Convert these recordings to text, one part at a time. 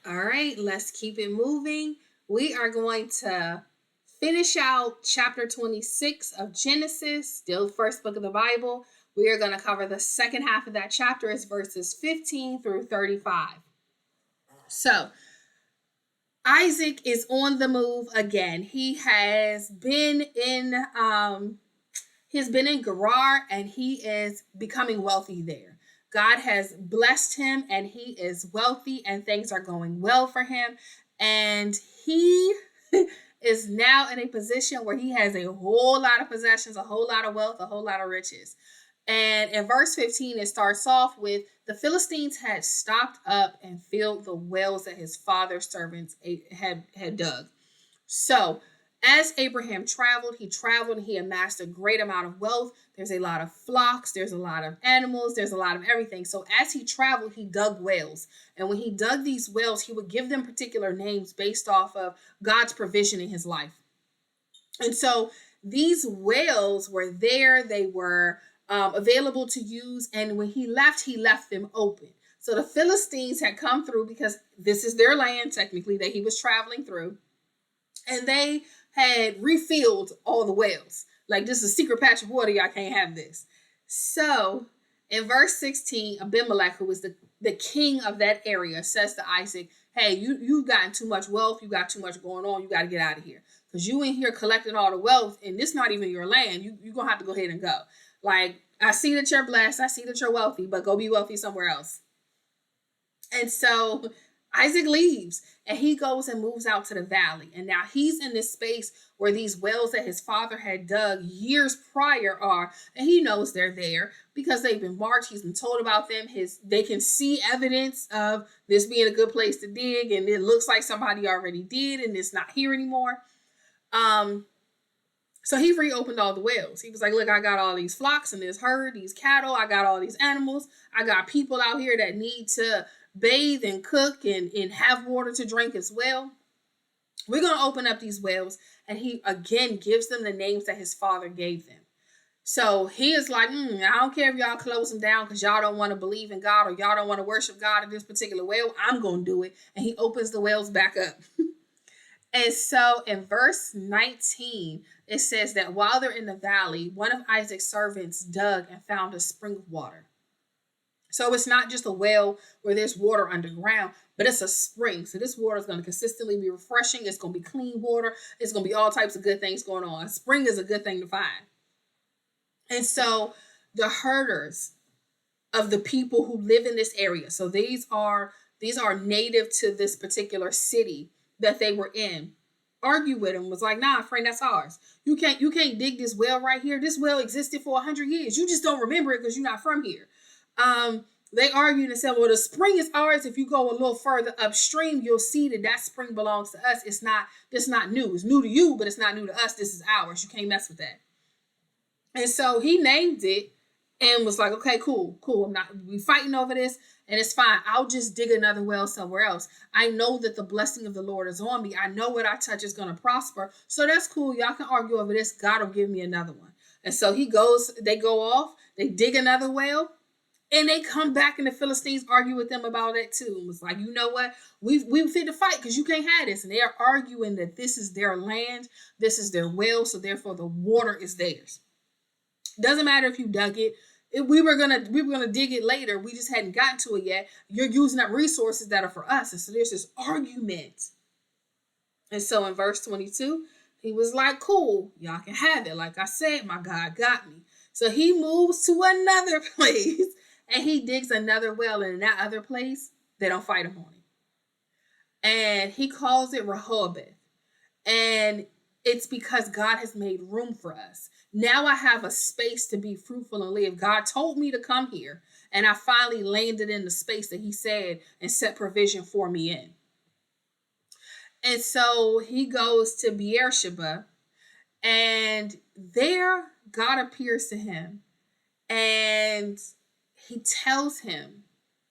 All right, let's keep it moving. We are going to finish out chapter 26 of Genesis, still the first book of the Bible. We are going to cover the second half of that chapter, is verses 15 through 35. So, Isaac is on the move again. He's been in Gerar, and he is becoming wealthy there. God has blessed him and he is wealthy and things are going well for him. And he is now in a position where he has a whole lot of possessions, a whole lot of wealth, a whole lot of riches. And in verse 15, it starts off with the Philistines had stopped up and filled the wells that his father's servants had dug. So, as Abraham traveled, and he amassed a great amount of wealth. There's a lot of flocks, there's a lot of animals, there's a lot of everything. So, as he traveled, he dug wells. And when he dug these wells, he would give them particular names based off of God's provision in his life. And so, these wells were there, they were available to use. And when he left them open. So, the Philistines had come through because this is their land, technically, that he was traveling through. And they had refilled all the wells. Like, this is a secret patch of water. Y'all can't have this. So, in verse 16, Abimelech, who was the king of that area, says to Isaac, hey, you've gotten too much wealth. You got too much going on. You got to get out of here. Because you in here collecting all the wealth, and this not even your land. You're going to have to go ahead and go. Like, I see that you're blessed. I see that you're wealthy, but go be wealthy somewhere else. And so Isaac leaves and he goes and moves out to the valley. And now he's in this space where these wells that his father had dug years prior are. And he knows they're there because they've been marked. He's been told about them. They can see evidence of this being a good place to dig. And it looks like somebody already did and it's not here anymore. So he reopened all the wells. He was like, look, I got all these flocks and this herd, these cattle. I got all these animals. I got people out here that need to bathe and cook and have water to drink as well. We're going to open up these wells. And he again gives them the names that his father gave them. So he is like, I don't care if y'all close them down because y'all don't want to believe in God or y'all don't want to worship God in this particular well. I'm going to do it. And he opens the wells back up. And so in verse 19, it says that while they're in the valley, one of Isaac's servants dug and found a spring of water. So it's not just a well where there's water underground, but it's a spring. So this water is going to consistently be refreshing. It's going to be clean water. It's going to be all types of good things going on. A spring is a good thing to find. And so the herders of the people who live in this area, so these are native to this particular city that they were in, argue with him, was like, nah, friend, that's ours. You can't dig this well right here. This well existed for 100 years. You just don't remember it because you're not from here. They argued and said, well, the spring is ours. If you go a little further upstream, you'll see that spring belongs to us. It's not new. It's new to you, but it's not new to us. This is ours. You can't mess with that. And so he named it and was like, okay, cool. We fighting over this and it's fine. I'll just dig another well somewhere else. I know that the blessing of the Lord is on me. I know what I touch is going to prosper. So that's cool. Y'all can argue over this. God will give me another one. And so they go off, they dig another well, and they come back and the Philistines argue with them about it too. And was like, you know what? We fit to fight because you can't have this. And they are arguing that this is their land, this is their well, so therefore the water is theirs. Doesn't matter if you dug it. We were gonna dig it later. We just hadn't gotten to it yet. You're using up resources that are for us. And so there's this argument. And so in verse 22, he was like, cool, y'all can have it. Like I said, my God got me. So he moves to another place and he digs another well. And in that other place, they don't fight him on it. And he calls it Rehoboth. And it's because God has made room for us. Now I have a space to be fruitful and live. God told me to come here, and I finally landed in the space that he said and set provision for me in. And so he goes to Beersheba, and there God appears to him, and he tells him,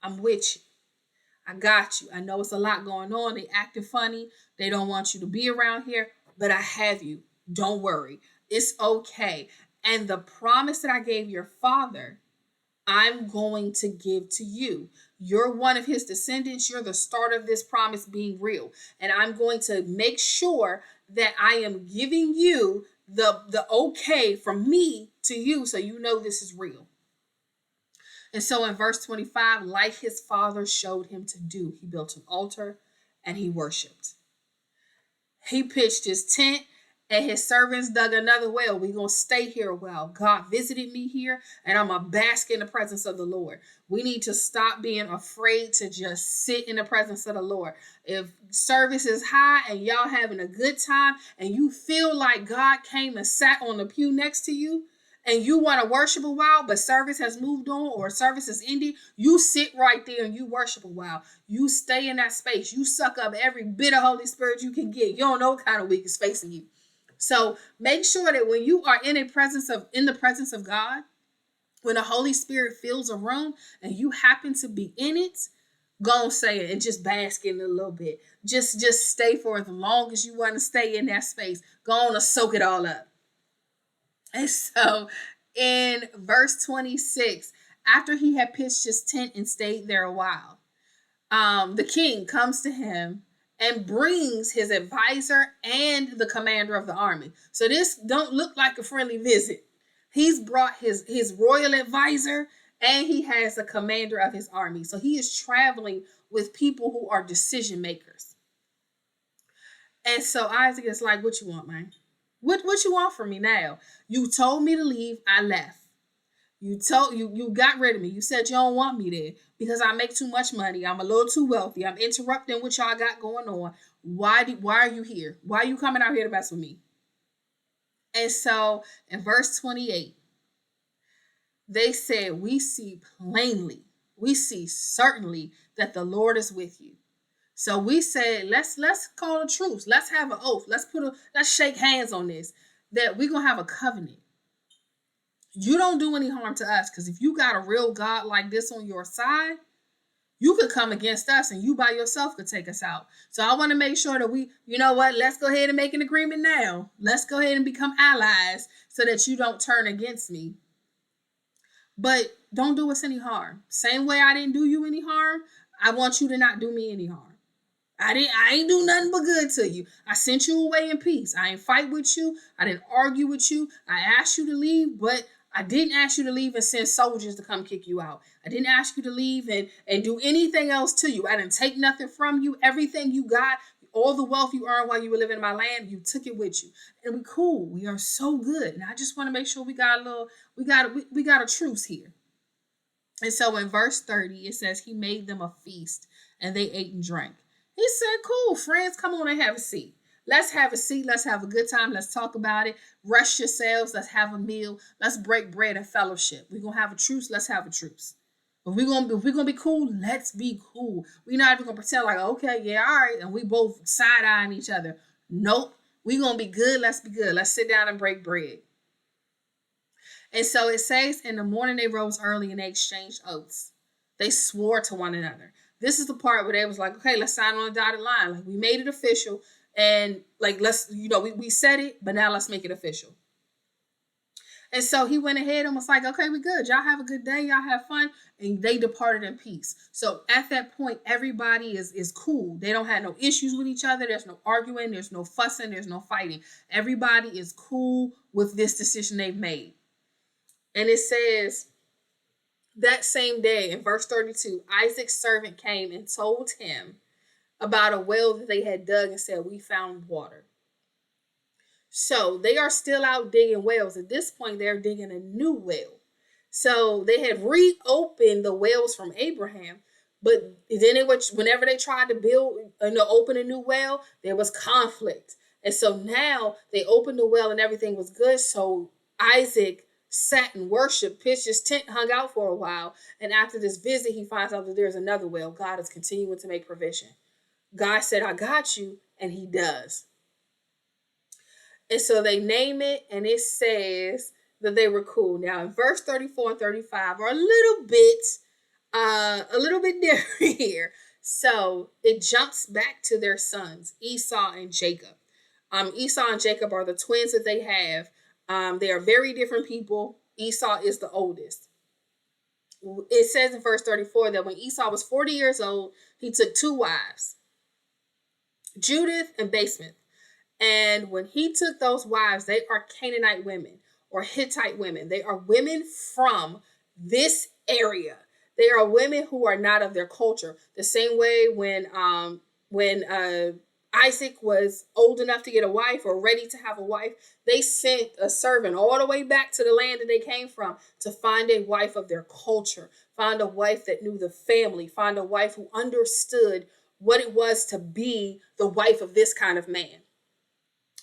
I'm with you. I got you. I know it's a lot going on. They acting funny. They don't want you to be around here, but I have you. Don't worry. It's okay. And the promise that I gave your father, I'm going to give to you. You're one of his descendants. You're the start of this promise being real. And I'm going to make sure that I am giving you the okay from me to you so you know this is real. And so in verse 25, like his father showed him to do, he built an altar and he worshiped. He pitched his tent and his servants dug another well. We're going to stay here a while. God visited me here and I'm going to bask in the presence of the Lord. We need to stop being afraid to just sit in the presence of the Lord. If service is high and y'all having a good time and you feel like God came and sat on the pew next to you, and you want to worship a while, but service has moved on or service is ended, you sit right there and you worship a while. You stay in that space. You suck up every bit of Holy Spirit you can get. You don't know what kind of week is facing you. So make sure that when you are in the presence of God, when the Holy Spirit fills a room and you happen to be in it, go and say it and just bask in it a little bit. Just stay for as long as you want to stay in that space. Go on and soak it all up. And so in verse 26, after he had pitched his tent and stayed there a while, the king comes to him and brings his advisor and the commander of the army. So this don't look like a friendly visit. He's brought his royal advisor and he has the commander of his army. So he is traveling with people who are decision makers. And so Isaac is like, what you want, man? What you want from me now? You told me to leave, I left. You got rid of me. You said you don't want me there because I make too much money. I'm a little too wealthy. I'm interrupting what y'all got going on. Why are you here? Why are you coming out here to mess with me? And so in verse 28, they said, we see plainly, we see certainly that the Lord is with you. So we said, let's call a truce. Let's have an oath. Let's shake hands on this, that we're going to have a covenant. You don't do any harm to us, because if you got a real God like this on your side, you could come against us and you by yourself could take us out. So I want to make sure that you know what, let's go ahead and make an agreement now. Let's go ahead and become allies so that you don't turn against me. But don't do us any harm. Same way I didn't do you any harm, I want you to not do me any harm. I ain't do nothing but good to you. I sent you away in peace. I ain't fight with you. I didn't argue with you. I asked you to leave, but I didn't ask you to leave and send soldiers to come kick you out. I didn't ask you to leave and do anything else to you. I didn't take nothing from you. Everything you got, all the wealth you earned while you were living in my land, you took it with you. And we cool. We are so good. And I just want to make sure we got a truce here. And so in verse 30, it says he made them a feast and they ate and drank. He said, cool, friends, come on and have a seat. Let's have a seat. Let's have a good time. Let's talk about it. Rest yourselves. Let's have a meal. Let's break bread and fellowship. We're going to have a truce. Let's have a truce. If we're gonna be cool, let's be cool. We're not even going to pretend like, okay, yeah, all right. And we both side-eyeing each other. Nope. We're going to be good. Let's be good. Let's sit down and break bread. And so it says, in the morning they rose early and they exchanged oaths. They swore to one another. This is the part where they was like, okay, let's sign on a dotted line. Like, we made it official. And like, we said it, but now let's make it official. And so he went ahead and was like, okay, we good. Y'all have a good day. Y'all have fun. And they departed in peace. So at that point, everybody is cool. They don't have no issues with each other. There's no arguing. There's no fussing. There's no fighting. Everybody is cool with this decision they've made. And it says, that same day, in verse 32, Isaac's servant came and told him about a well that they had dug and said, we found water. So they are still out digging wells. At this point, they're digging a new well. So they had reopened the wells from Abraham, but then whenever they tried to open a new well, there was conflict. And so now they opened the well and everything was good. So Isaac sat and worshiped, pitched his tent, hung out for a while. And after this visit, he finds out that there's another well. God is continuing to make provision. God said, I got you, and he does. And so they name it, and it says that they were cool. Now, in verse 34 and 35 are a little bit different here. So it jumps back to their sons, Esau and Jacob. Esau and Jacob are the twins that they have. They are very different people. Esau is the oldest. it says in verse 34 that when Esau was 40 years old, he took two wives, Judith and Basemath. And when he took those wives, they are Canaanite women or Hittite women. They are women from this area. They are women who are not of their culture. The same way when Isaac was old enough to get a wife or ready to have a wife, they sent a servant all the way back to the land that they came from to find a wife of their culture, find a wife that knew the family, find a wife who understood what it was to be the wife of this kind of man.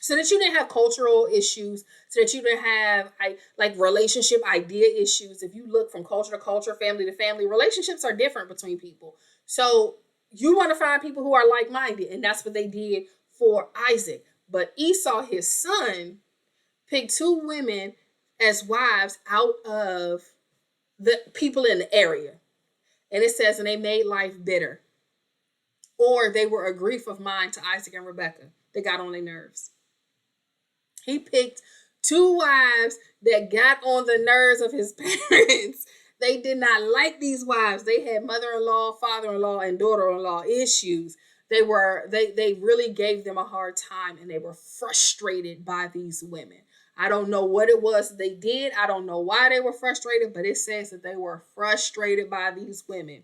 So that you didn't have cultural issues, so that you didn't have like relationship idea issues. If you look from culture to culture, family to family, relationships are different between people. So you want to find people who are like-minded, and that's what they did for Isaac. But Esau, his son, picked two women as wives out of the people in the area. And it says, and they made life bitter. Or they were a grief of mind to Isaac and Rebekah. They got on their nerves. He picked two wives that got on the nerves of his parents. They did not like these wives. They had mother-in-law, father-in-law, and daughter-in-law issues. They really gave them a hard time, and they were frustrated by these women. I don't know what it was they did. I don't know why they were frustrated, but it says that they were frustrated by these women.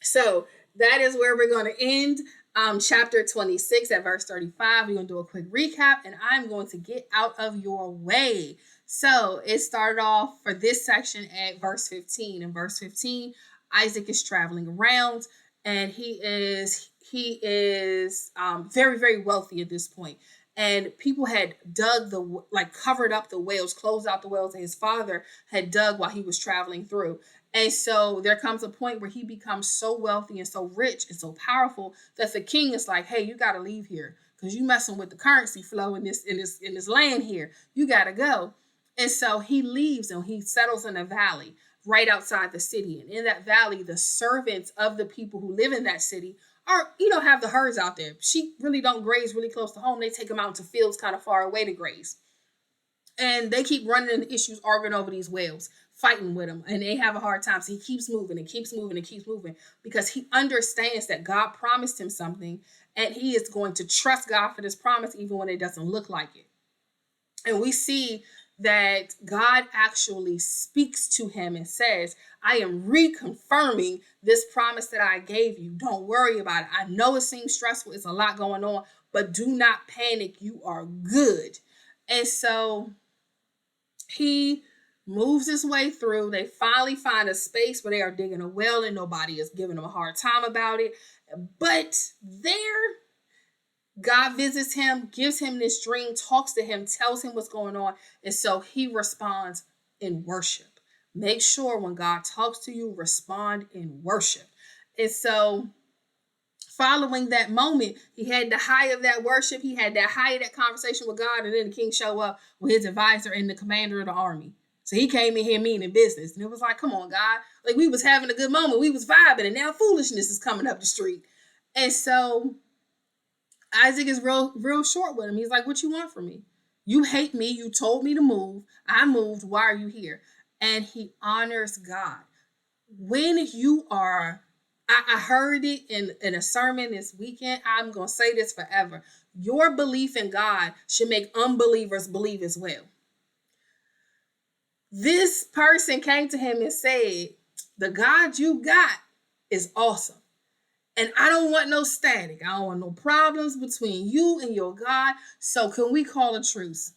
So that is where we're going to end chapter 26 at verse 35. We're going to do a quick recap, and I'm going to get out of your way. So it started off for this section at verse 15. In verse 15, Isaac is traveling around, and he is very, very wealthy at this point. And people had covered up the wells, closed out the wells that his father had dug while he was traveling through. And so there comes a point where he becomes so wealthy and so rich and so powerful that the king is like, hey, you got to leave here because you messing with the currency flow in this land here. You got to go. And so he leaves and he settles in a valley right outside the city. And in that valley, the servants of the people who live in that city have the herds out there. Sheep really don't graze really close to home. They take them out into fields kind of far away to graze. And they keep running into issues, arguing over these wells, fighting with him, and they have a hard time. So he keeps moving and keeps moving and keeps moving because he understands that God promised him something, and he is going to trust God for this promise even when it doesn't look like it. And we see that God actually speaks to him and says, I am reconfirming this promise that I gave you. Don't worry about it. I know it seems stressful. It's a lot going on, but do not panic. You are good. And so he moves his way through. They finally find a space where they are digging a well and nobody is giving them a hard time about it. But there, God visits him, gives him this dream, talks to him, tells him what's going on. And so he responds in worship. Make sure when God talks to you, respond in worship. And so following that moment, he had the high of that worship. He had that high of that conversation with God. And then the king show up with his advisor and the commander of the army. So he came in here meaning business. And it was like, come on, God. Like, we was having a good moment. We was vibing. And now foolishness is coming up the street. And so Isaac is real short with him. He's like, what you want from me? You hate me. You told me to move. I moved. Why are you here? And he honors God. When you are, I heard it in a sermon this weekend. I'm going to say this forever. Your belief in God should make unbelievers believe as well. This person came to him and said, the God you got is awesome. And I don't want no static. I don't want no problems between you and your God. So can we call a truce?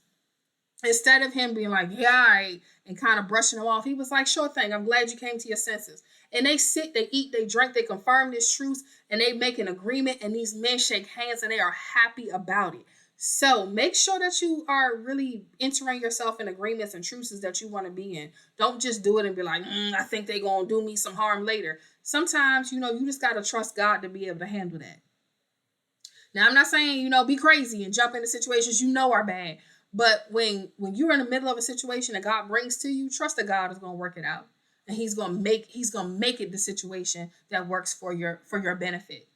Instead of him being like, yeah, all right, and kind of brushing him off, he was like, sure thing. I'm glad you came to your senses. And they sit, they eat, they drink, they confirm this truce, and they make an agreement, and these men shake hands, and they are happy about it. So make sure that you are really entering yourself in agreements and truces that you want to be in. Don't just do it and be like, I think they're going to do me some harm later. Sometimes, you just got to trust God to be able to handle that. Now, I'm not saying, be crazy and jump into situations are bad. But when you're in the middle of a situation that God brings to you, trust that God is going to work it out. And he's going to make it the situation that works for your benefit.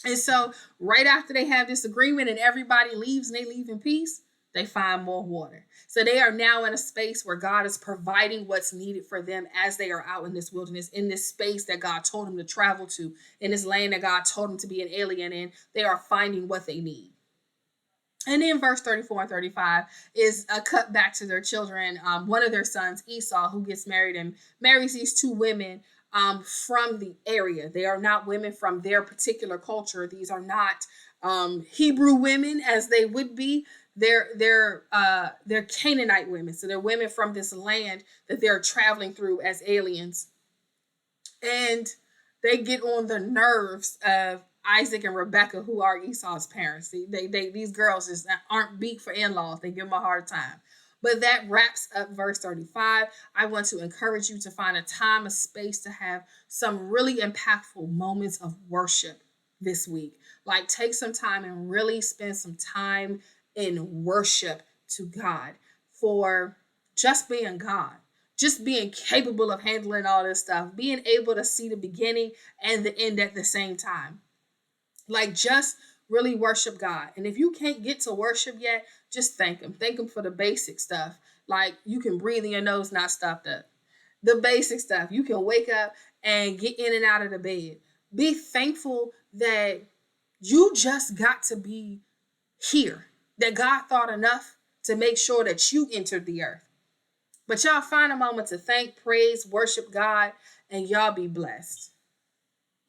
And so right after they have this agreement and everybody leaves and they leave in peace, they find more water. So they are now in a space where God is providing what's needed for them as they are out in this wilderness, in this space that God told them to travel to, in this land that God told them to be an alien in. They are finding what they need. And then verse 34 and 35 is a cut back to their children. One of their sons, Esau, who gets married and marries these two women from the area. They are not women from their particular culture. These are not Hebrew women as they would be. They're Canaanite women. So they're women from this land that they're traveling through as aliens. And they get on the nerves of Isaac and Rebecca, who are Esau's parents. These girls just aren't beat for in-laws. They give them a hard time. But that wraps up verse 35. I want to encourage you to find a time, a space to have some really impactful moments of worship this week. Like take some time and really spend some time in worship to God for just being God. Just being capable of handling all this stuff, being able to see the beginning and the end at the same time. Like just really worship God. And if you can't get to worship yet, just thank him. Thank him for the basic stuff. Like you can breathe in your nose, not stopped up. The basic stuff. You can wake up and get in and out of the bed. Be thankful that you just got to be here. That God thought enough to make sure that you entered the earth. But y'all find a moment to thank, praise, worship God, and y'all be blessed.